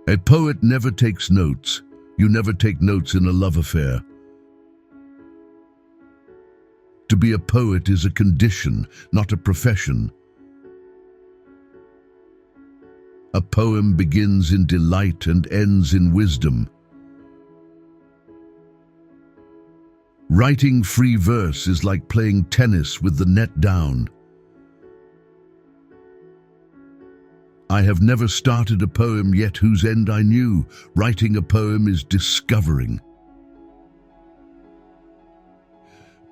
A poet never takes notes. You never take notes in a love affair. To be a poet is a condition, not a profession. A poem begins in delight and ends in wisdom. Writing free verse is like playing tennis with the net down. I have never started a poem yet whose end I knew. Writing a poem is discovering.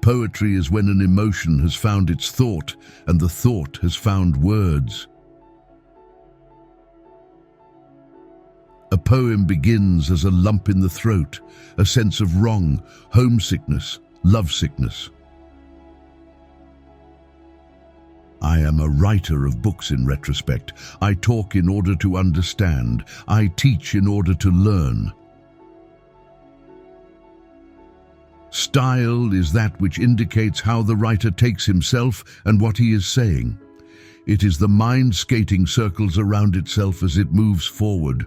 Poetry is when an emotion has found its thought, and the thought has found words. A poem begins as a lump in the throat, a sense of wrong, homesickness, lovesickness. I am a writer of books in retrospect. I talk in order to understand. I teach in order to learn. Style is that which indicates how the writer takes himself and what he is saying. It is the mind skating circles around itself as it moves forward.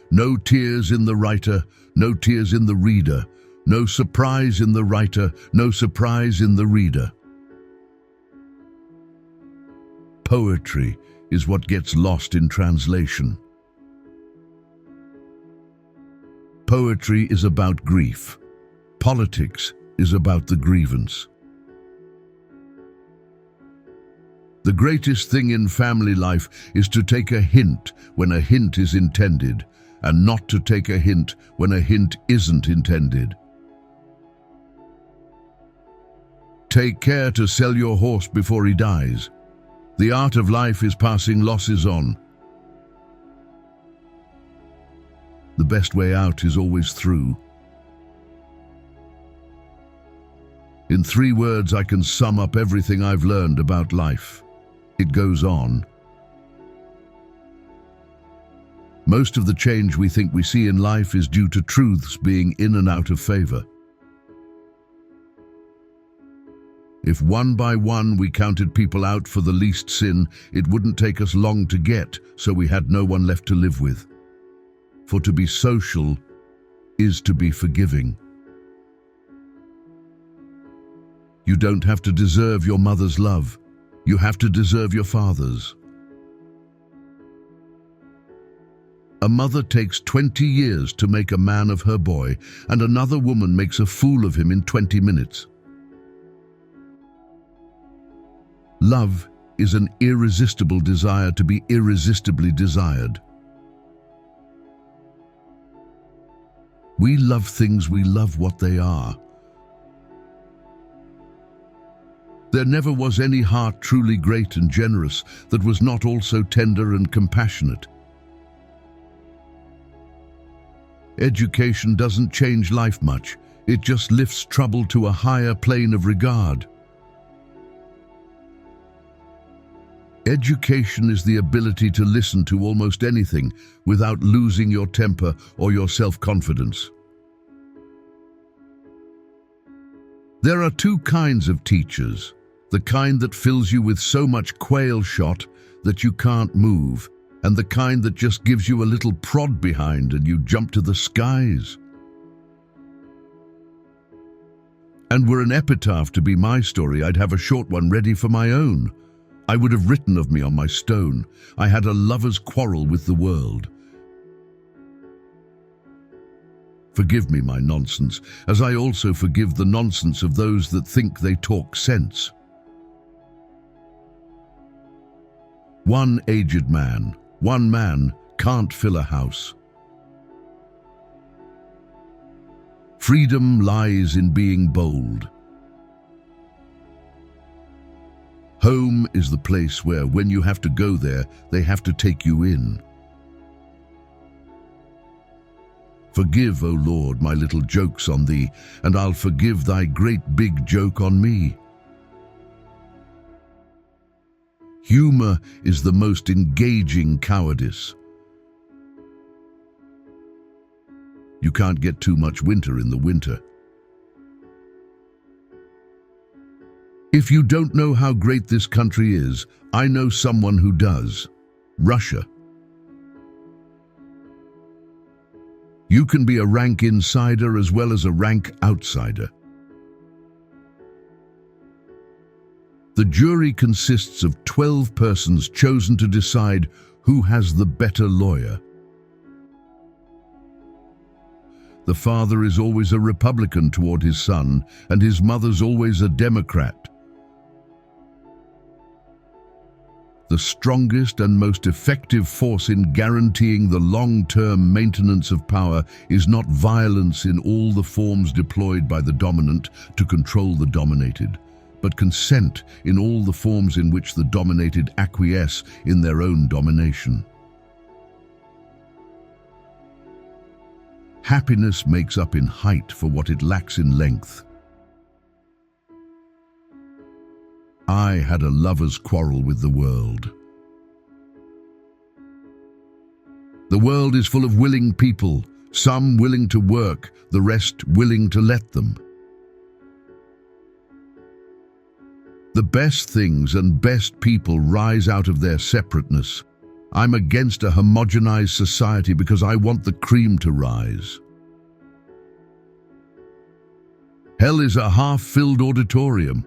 No tears in the writer, no tears in the reader. No surprise in the writer, no surprise in the reader. Poetry is what gets lost in translation. Poetry is about grief. Politics is about the grievance. The greatest thing in family life is to take a hint when a hint is intended, and not to take a hint when a hint isn't intended. Take care to sell your horse before he dies. The art of life is passing losses on. The best way out is always through. In 3 words, I can sum up everything I've learned about life. It goes on. Most of the change we think we see in life is due to truths being in and out of favor. If one by one we counted people out for the least sin, it wouldn't take us long to get, so we had no one left to live with. For to be social is to be forgiving. You don't have to deserve your mother's love. You have to deserve your father's. A mother takes 20 years to make a man of her boy, and another woman makes a fool of him in 20 minutes. Love is an irresistible desire to be irresistibly desired. We love things, we love what they are. There never was any heart truly great and generous that was not also tender and compassionate. Education doesn't change life much, it just lifts trouble to a higher plane of regard. Education is the ability to listen to almost anything without losing your temper or your self-confidence. There are 2 kinds of teachers, the kind that fills you with so much quail shot that you can't move, and the kind that just gives you a little prod behind and you jump to the skies. And were an epitaph to be my story, I'd have a short one ready for my own. I would have written of me on my stone, I had a lover's quarrel with the world. Forgive me my nonsense, as I also forgive the nonsense of those that think they talk sense. One aged man, one man can't fill a house. Freedom lies in being bold. Home is the place where, when you have to go there, they have to take you in. Forgive, O Lord, my little jokes on thee, and I'll forgive thy great big joke on me. Humor is the most engaging cowardice. You can't get too much winter in the winter. If you don't know how great this country is, I know someone who does. Russia. You can be a rank insider as well as a rank outsider. The jury consists of 12 persons chosen to decide who has the better lawyer. The father is always a Republican toward his son, and his mother's always a Democrat. The strongest and most effective force in guaranteeing the long-term maintenance of power is not violence in all the forms deployed by the dominant to control the dominated, but consent in all the forms in which the dominated acquiesce in their own domination. Happiness makes up in height for what it lacks in length. I had a lover's quarrel with the world. The world is full of willing people, some willing to work, the rest willing to let them. The best things and best people rise out of their separateness. I'm against a homogenized society because I want the cream to rise. Hell is a half-filled auditorium.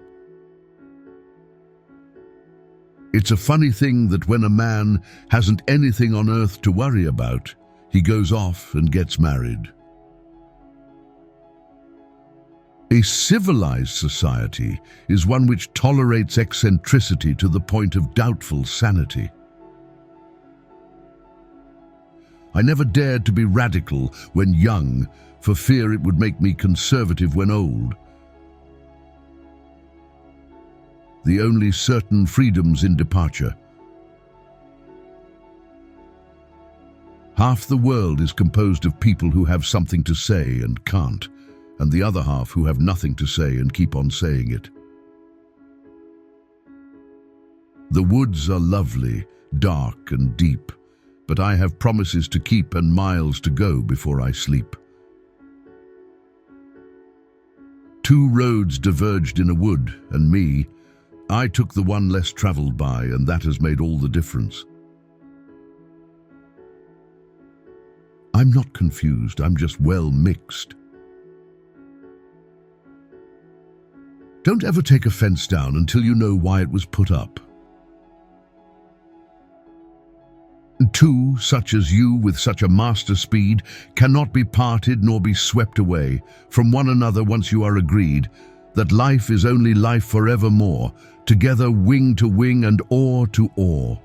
It's a funny thing that when a man hasn't anything on earth to worry about, he goes off and gets married. A civilized society is one which tolerates eccentricity to the point of doubtful sanity. I never dared to be radical when young, for fear it would make me conservative when old. The only certain freedoms in departure. Half the world is composed of people who have something to say and can't, and the other half who have nothing to say and keep on saying it. The woods are lovely, dark and deep, but I have promises to keep and miles to go before I sleep. Two roads diverged in a wood, and me, I took the one less traveled by, and that has made all the difference. I'm not confused, I'm just well mixed. Don't ever take a fence down until you know why it was put up. Two, such as you with such a master speed, cannot be parted nor be swept away from one another once you are agreed that life is only life forevermore, together wing to wing and oar to oar.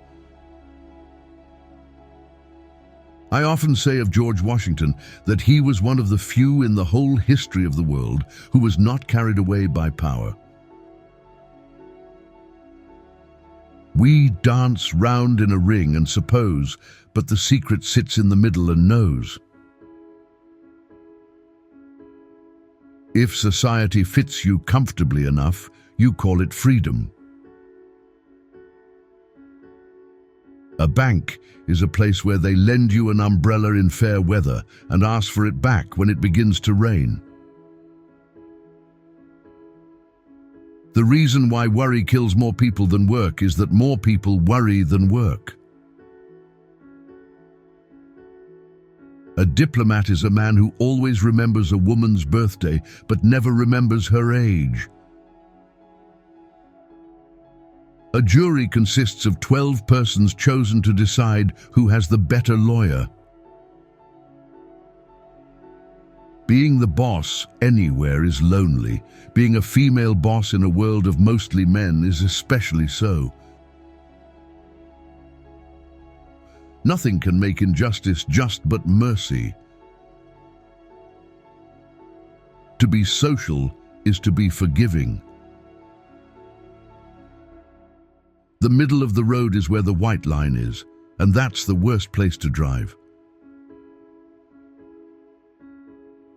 I often say of George Washington that he was one of the few in the whole history of the world who was not carried away by power. We dance round in a ring and suppose, but the secret sits in the middle and knows. If society fits you comfortably enough, you call it freedom. A bank is a place where they lend you an umbrella in fair weather and ask for it back when it begins to rain. The reason why worry kills more people than work is that more people worry than work. A diplomat is a man who always remembers a woman's birthday but never remembers her age. A jury consists of 12 persons chosen to decide who has the better lawyer. Being the boss anywhere is lonely. Being a female boss in a world of mostly men is especially so. Nothing can make injustice just but mercy. To be social is to be forgiving. The middle of the road is where the white line is, and that's the worst place to drive.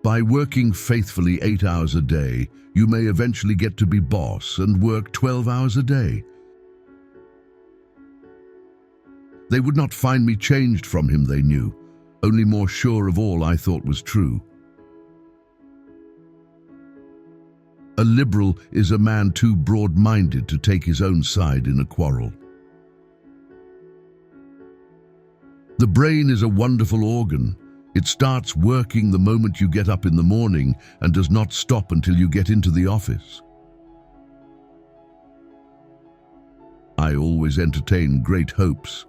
By working faithfully 8 hours a day, you may eventually get to be boss and work 12 hours a day. They would not find me changed from him, they knew, only more sure of all I thought was true. A liberal is a man too broad-minded to take his own side in a quarrel. The brain is a wonderful organ. It starts working the moment you get up in the morning and does not stop until you get into the office. I always entertain great hopes.